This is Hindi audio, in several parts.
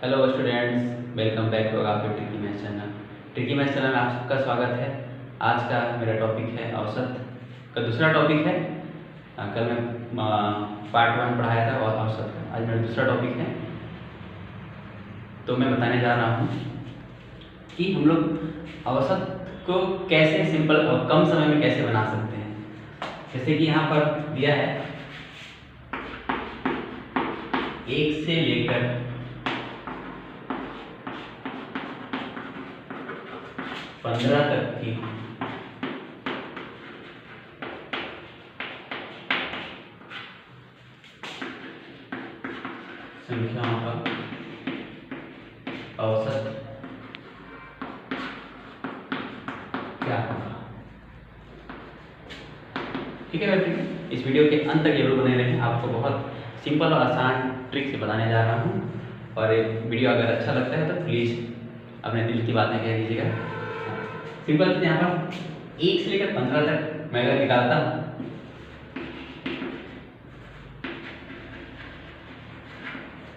Hello students, welcome back to आपके tricky math channel. Tricky math channel में आप सबका स्वागत है। आज का मेरा टॉपिक है औसत का दूसरा टॉपिक है। कल मैं पार्ट 1 पढ़ाया था और औसत का आज मेरा दूसरा टॉपिक है। तो मैं बताने जा रहा हूँ कि हम लोग औसत को कैसे सिंपल और कम समय में कैसे बना सकते हैं। जैसे कि यहाँ पर दिया है 1 से लेकर 15 तक की संख्याओं का औसत क्या होगा। ठीक है बच्चों, इस वीडियो के अंत तक जरूर बने रहें। आपको बहुत सिंपल और आसान ट्रिक से बताने जा रहा हूँ। और ये वीडियो अगर अच्छा लगता है तो प्लीज़ अपने दिल की बातें कह दीजिएगा। सिंपल से यहाँ पर 1 से लेकर 15 तक मैं अगर निकालता हूँ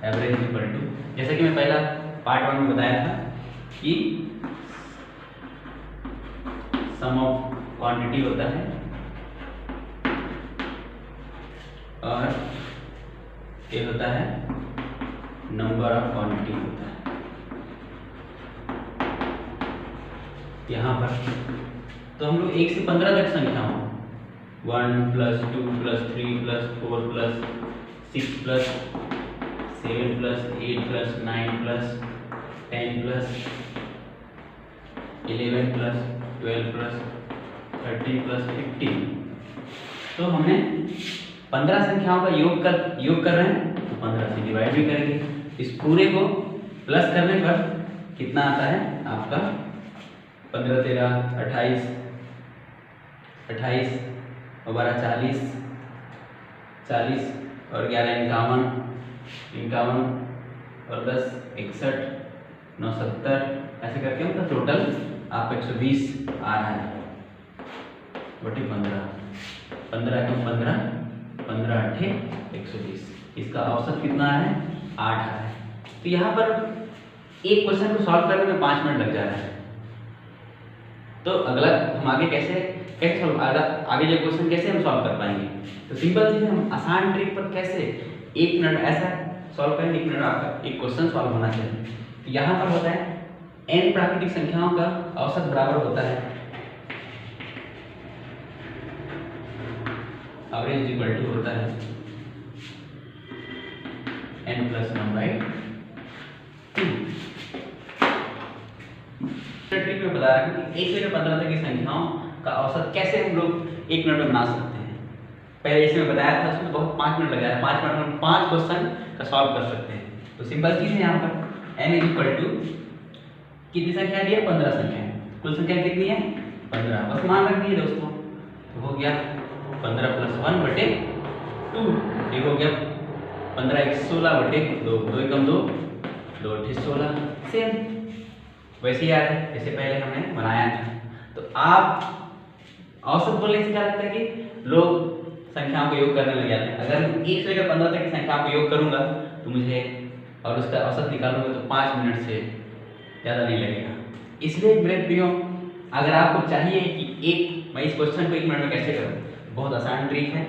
एवरेज इक्वल टू, जैसे कि मैं पहला पार्ट 1 में बताया था कि सम ऑफ क्वांटिटी होता है और ये होता है नंबर ऑफ क्वांटिटी होता है। यहाँ पर तो हम लोग 1 से 15 तक संख्याओं 1 + 2 + 3 + 4 + 6 + 7 + 8 + 9 + 10 + 11 + 12 + 13 + 15। तो हमने 15 संख्याओं का योग कर रहे हैं तो 15 से डिवाइड भी करेंगे। इस पूरे को प्लस करने पर कितना आता है आपका 15 13 28 28 और 12 40 40 और 11 51 और 10 61 9 70 ऐसे करके मतलब टोटल आपका 120 आ रहा है बटे 15 15 कम 15 15 8 120। इसका औसत कितना है 8 है। तो यहाँ पर एक क्वेश्चन को सॉल्व करने में 5 मिनट लग जा रहा है। तो अगला हम आगे कैसे सॉल्व आगे जो क्वेश्चन कैसे हम सॉल्व कर पाएंगे। तो सिंपल चीज़ हम आसान ट्रिक पर कैसे 1 मिनट ऐसा सॉल्व करेंगे। 1 मिनट आपका एक क्वेश्चन सॉल्व होना चाहिए। तो यहाँ पर होता है n प्राकृतिक संख्याओं का औसत बराबर होता है एवरेज इक्वल टू होता है n + 1/2। ट्रिक में बता रहा हूँ कि 1 से लेकर 15 तक की संख्याओं का औसत कैसे हम लोग 1 मिनट में बना सकते हैं। पहले इसमें बताया था, उसमें बहुत 5 मिनट लगा है। 5 मिनट में 5 क्वेश्चन का सॉल्व कर सकते हैं। तो सिंपल चीज़ है यहाँ पर n इक्वल टू कितनी संख्या दी है 15 संख्या। कुल संख्या कितनी है 15, बस मान रख दिए दोस्तों। तो हो गया 15 + 1 बटे 2। ये हो गया 15 × 16 बटे 2 2 × 2 2 × 16 सेम वैसे ही आ रहा है जैसे पहले हमने बनाया था। तो आप औसत बोलने से क्या लगता है कि लोग संख्याओं को योग करने लग जाते हैं। अगर मैं 1 से लेकर 15 तक की संख्याओं को योग करूंगा तो मुझे और उसका औसत निकालूंगा तो 5 मिनट से ज़्यादा नहीं लगेगा। इसलिए मेरे प्रियो, अगर आपको चाहिए कि मैं इस क्वेश्चन को 1 मिनट में कैसे करूँ, बहुत आसान ट्रिक है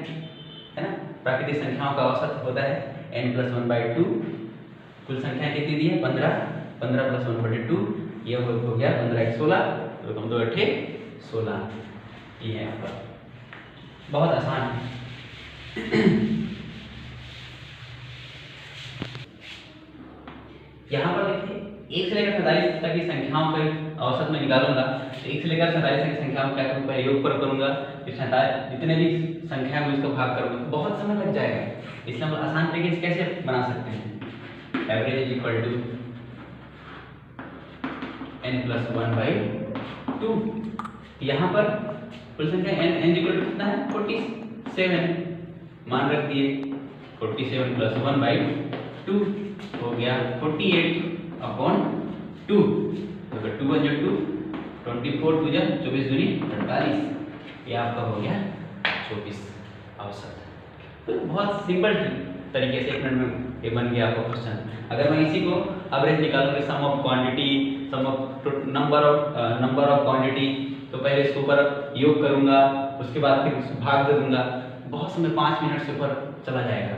ना। प्राकृतिक संख्याओं का औसत होता है n + 1/2। कुल संख्या कितनी दी है 15 15 + 1/2। ये हो गया 15 × 16 2 × 2 8 16। ये है आपका, बहुत आसान है। यहाँ पर देखिए 1 से लेकर 47 तक की संख्याओं का औसत में निकालूंगा। तो 1 से लेकर 47 तक की संख्याओं को क्या करूँगा, पहले योग पर करूँगा, फिर 47 जितने भी संख्या में उसका भाग करूँगा तो बहुत समय लग जाएगा। इसलिए हम आसान तरीके से कैसे बना सकते हैं। Average equal to n + 1/2। यहाँ पर कुल संख्या n इक्वल टू कितना है 47 मान रख दिए। 47 + 1/2 हो गया 48/2। तो अगर 2 × 2 24 2 × 24 दूनी 48। ये आपका हो गया 24 औसत। तो बहुत सिंपल तरीके से 1 मिनट में ये बन गया आपका क्वेश्चन। अगर मैं इसी को एवरेज निकालूंगा, sum of quantity, sum of number of quantity, तो पहले इसके ऊपर योग करूंगा, उसके बाद फिर भाग दे दूंगा, बहुत समय 5 मिनट से ऊपर चला जाएगा।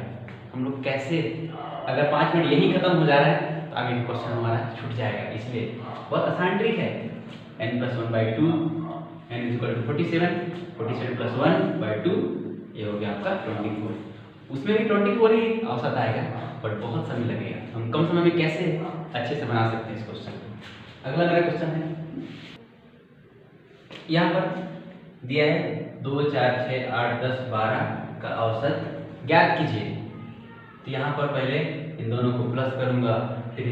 हम लोग कैसे, अगर 5 मिनट यही खत्म हो जा रहा है तो आगे क्वेश्चन हमारा छूट जाएगा। इसलिए बहुत आसान ट्रिक है, n+1/2 n = 47, 47 + 1/2, ये हो गया आपका 24। उसमें भी 24 ही औसत आएगा, बट बहुत समय लगेगा। हम कम समय में कैसे अच्छे से बना सकते हैं इस क्वेश्चन को। अगला मेरा क्वेश्चन है, यहाँ पर दिया है 2, 4, 6, 8, 10, 12 का औसत ज्ञात कीजिए। तो यहाँ पर पहले इन दोनों को प्लस करूँगा, फिर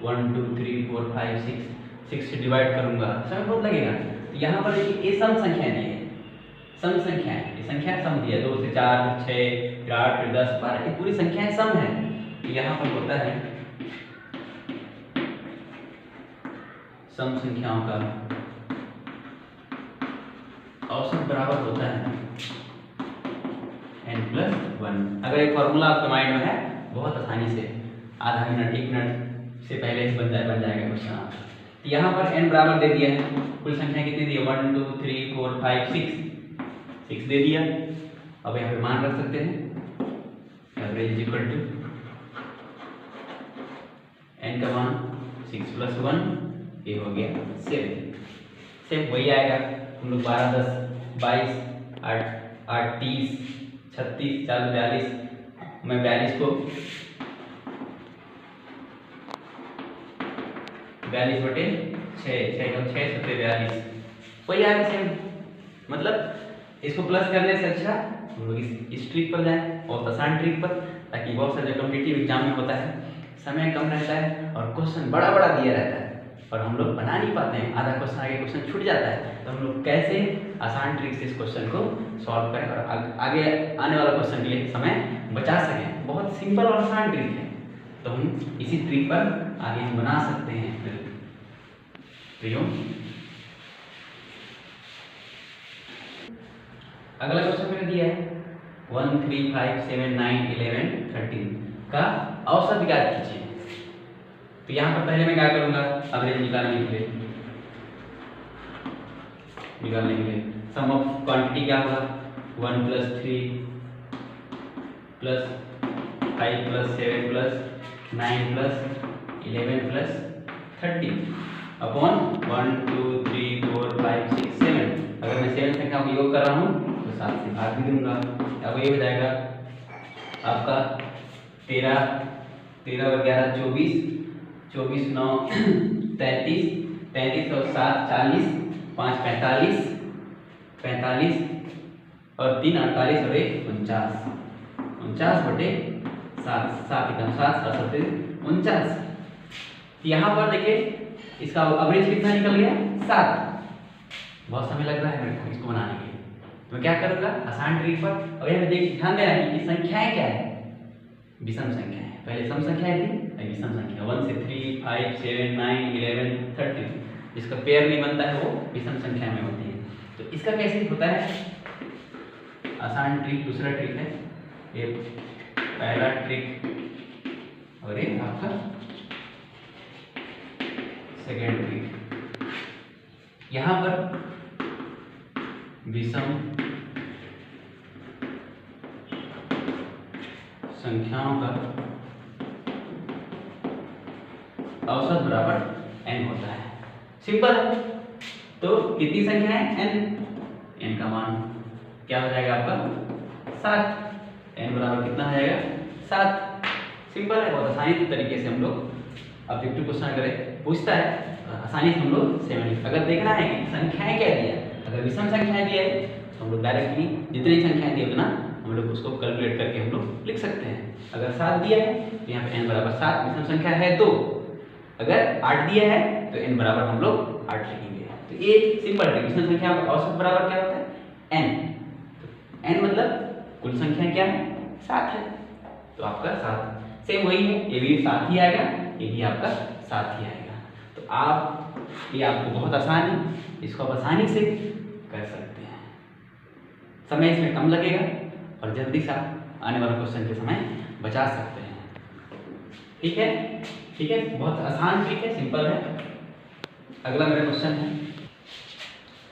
1, 2, 3, 4, 5, 6 से डिवाइड करूँगा, समय बहुत लगेगा। तो यहाँ पर देखिए ये सम संख्या दी है, सम संख्या है, ये संख्या सम दिया, 2 से 4, 6, फिर 8, फिर 10, 12, ये पूरी संख्याएं सम है। तो यहाँ पर होता है सम संख्याओं का औसत बराबर होता है n+1। अगर एक फॉर्मूला आपके माइंड में है, बहुत आसानी से आधा मिनट 1 मिनट से पहले ही बन जाएगा क्वेश्चन आपका। तो यहाँ पर n बराबर दे दिया है, कुल संख्या कितनी दी है, 1, 2, 3, 4, 5, 6 दे दिया। अब यहाँ पे मान रख सकते हैं, एवरेज इक्वल टू n का मान 6 + 1, ये हो गया 7। सेम वही आएगा, हम लोग 12, 10, 22, 8, 30, 36, 40, 42, मैं 42 को 42/6, 6 7 42, वही आएगा सेम। मतलब इसको प्लस करने से अच्छा हम लोग इस ट्रिक पर जाएं, बहुत आसान ट्रिक पर, ताकि बहुत सारे जो कॉम्पिटिटिव एग्जाम में होता है समय कम रहता है और क्वेश्चन बड़ा बड़ा दिया रहता है और हम लोग बना नहीं पाते हैं, आधा क्वेश्चन आगे क्वेश्चन छूट जाता है। तो हम लोग कैसे आसान ट्रिक से इस क्वेश्चन को सॉल्व करें और आगे आने वाला क्वेश्चन के लिए समय बचा सकें। बहुत सिंपल और आसान ट्रिक है, तो हम इसी ट्रिक पर आगे हम बना सकते हैं। अगला क्वेश्चन मैंने दिया है 1, 3, 5, 7, 9, 11, 13 का औसत ज्ञात कीजिए। तो यहाँ पर पहले मैं क्या करूँगा, एवरेज निकालने के लिए सम ऑफ क्वांटिटी क्या होगा, 1 + 3 + 5 + 7 + 9 + 11 + 13 अपॉन 1, 2, 3, 4, 5, 6, 7। अगर मैं 7 संख्याओं का योग कर रहा हूँ तो 7 से भाग भी दूंगा। अब ये हो जाएगा आपका 13, 13 और 11 24, 24 9 33, 33 और 7 40, 5 45, 45 और 3 48 और 1 49, 49/7, 7 × 7 7 49। यहाँ पर देखिए इसका एवरेज कितना निकल गया, 7। बहुत समय लग रहा है मेरे को इसको बनाने के लिए, तो मैं क्या करूँगा आसान ट्रिक पर। और यहाँ देखिए ध्यान देना है कि संख्याएं क्या है, विषम संख्या है। पहले सम संख्याएं थी, अब विषम संख्या 1 से 3, 5, 7, 9, 11, 13, जिसका पेयर नहीं बनता है वो विषम संख्या में होती है। तो इसका कैसे होता है, आसान ट्रिक दूसरा ट्रिक है, ये पहला ट्रिक और ये आपका सेकेंड ट्रिक। यहाँ पर विषम संख्याओं का औसत बराबर n होता है। सिंपल है, तो कितनी संख्या है, n का मान क्या हो जाएगा आपका 7। n बराबर कितना हो जाएगा 7। सिंपल है, बहुत आसानी तरीके से हम लोग ऑब्जेक्टिव क्वेश्चन करें पूछता है आसानी से हम लोग 7। अगर देखना है कि संख्याएं क्या दिया, अगर विषम संख्याएं दिया है तो हम लोग डायरेक्टली जितनी संख्याएं दी उतना हम लोग उसको कैलकुलेट करके हम लोग लिख सकते हैं। अगर 7 दिया है तो यहाँ पे n बराबर 7 विषम संख्या है, तो अगर 8 दिया है तो n बराबर हम लोग 8 लिखेंगे। तो ये सिंपल है, विषम संख्या का औसत बराबर क्या होता है, n। तो n मतलब कुल संख्या क्या है, 7 है, तो आपका 7 सेम वही है, ये भी 7 ही आएगा, ये भी आपका 7 ही आएगा। तो ये आपको बहुत आसान है, इसको आप आसानी से कर सकते हैं, समय इसमें कम लगेगा और जल्दी से आप आने वाले क्वेश्चन के समय बचा सकते हैं। ठीक है, ठीक है, बहुत आसान ट्रिक है, सिंपल है। अगला मेरा क्वेश्चन है,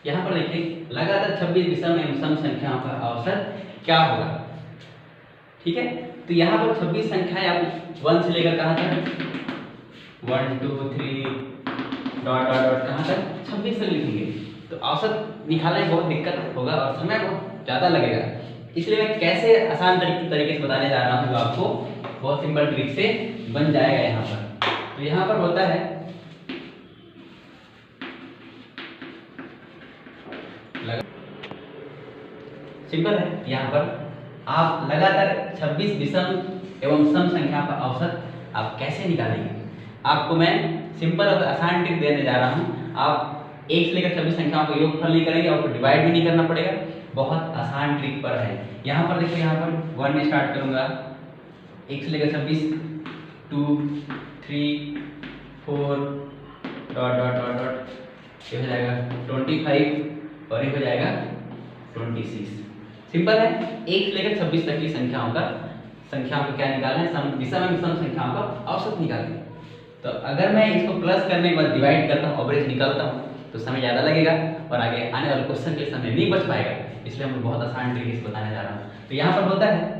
यहाँ पर देखिए लगातार 26 विषम एवं सम संख्याओं का औसत क्या होगा। ठीक है, तो यहाँ पर 26 संख्याएं आप 1 से लेकर कहाँ तक 1 2 3 डॉट डॉट डॉट कहाँ तक 26 तक लिखेंगे, तो औसत निकालने में बहुत दिक्कत होगा और समय बहुत ज़्यादा लगेगा। इसलिए मैं कैसे आसान तरीके से बताने जा रहा हूँ, आपको बहुत सिंपल ट्रिक से बन जाएगा। यहाँ पर तो यहाँ पर होता है सिंपल है, यहाँ पर आप लगातार 26 विषम एवं सम संख्या का औसत आप कैसे निकालेंगे, आपको मैं सिंपल और आसान ट्रिक देने जा रहा हूँ। आप 1 से लेकर 26 संख्याओं का योगफल नहीं करेंगे, आपको डिवाइड भी नहीं करना पड़ेगा, बहुत आसान ट्रिक पर है। यहाँ पर देखिए, यहाँ पर 1 में स्टार्ट करूँगा, 1 से लेकर 26 2 3 4 डॉट डॉट डॉट डॉट, ये हो जाएगा 25 और ये हो जाएगा 26। सिंपल है, 1 से लेकर 26 तक की संख्याओं का क्या निकालना है, विषम एवं सम संख्याओं का औसत निकालना है। तो अगर मैं इसको प्लस करने के बाद डिवाइड करता हूँ, एवरेज निकालता हूँ, तो समय ज़्यादा लगेगा और आगे आने वाले क्वेश्चन के समय नहीं बच पाएगा। इसलिए मैं बहुत आसान तरीके से बताने जा रहा हूँ। तो यहाँ पर होता है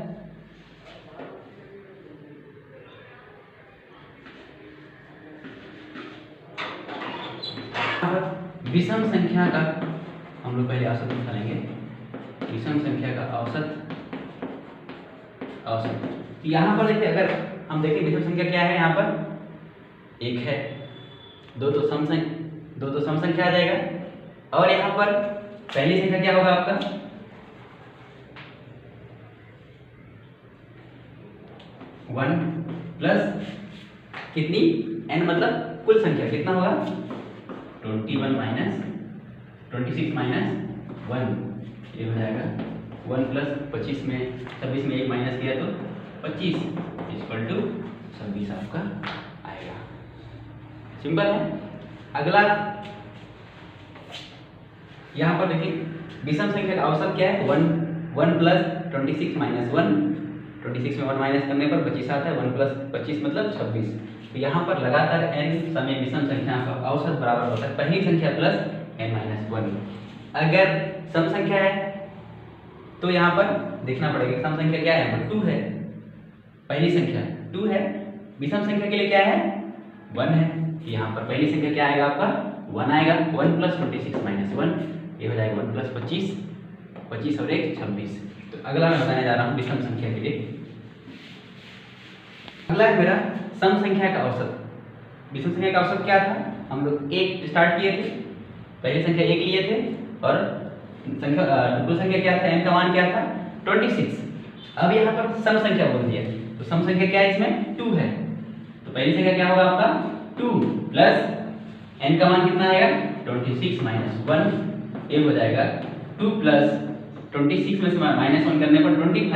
विषम संख्या का हम लोग पहले औसत निकालेंगे, विषम संख्या का औसत। यहाँ पर देखिए, अगर हम देखें विषम संख्या क्या है, यहाँ पर 1 है, 2 तो सम संख्या आ जाएगा, और यहाँ पर पहली संख्या क्या होगा आपका 1 प्लस कितनी n, मतलब कुल संख्या कितना होगा 21 माइनस 26 माइनस 1, ये हो जाएगा 1 प्लस 26 में 26 में 1 माइनस किया तो 25 इक्वल टू 26 आपका आएगा। सिंपल है। अगला यहाँ पर देखिए, विषम संख्या का औसत क्या है 1 प्लस 26 माइनस 1, 26 में 1 माइनस करने पर 25 आता है, 1 प्लस 25 मतलब 26। तो यहाँ पर लगातार n समय विषम संख्या का औसत बराबर होता है पहली संख्या प्लस n माइनस 1। अगर सम संख्या है तो यहाँ पर देखना पड़ेगा सम संख्या क्या है, 2 है, पहली संख्या 2 है, विषम संख्या के लिए क्या है 1 है। यहाँ पर पहली संख्या क्या आएगा आपका 1 आएगा, 1 प्लस 26 माइनस 1, ये हो जाएगा 1 प्लस 25 और 1 26। तो अगला मैं बताने जा रहा हूँ विषम संख्या के लिए। अगला है मेरा सम संख्या का औसत। विषम संख्या का औसत क्या था, हम लोग 1 स्टार्ट किए थे, पहली संख्या 1 लिए थे, और कुल संख्या क्या था, n का मान क्या था 26। अब यहाँ पर सम संख्या बोल दिया, तो सम संख्या क्या है इसमें 2 है, तो पहली संख्या क्या होगा आपका 2 प्लस n का मान कितना आएगा 26 माइनस 1, ये हो जाएगा 2 प्लस 26 में से माइनस 1 करने पर 25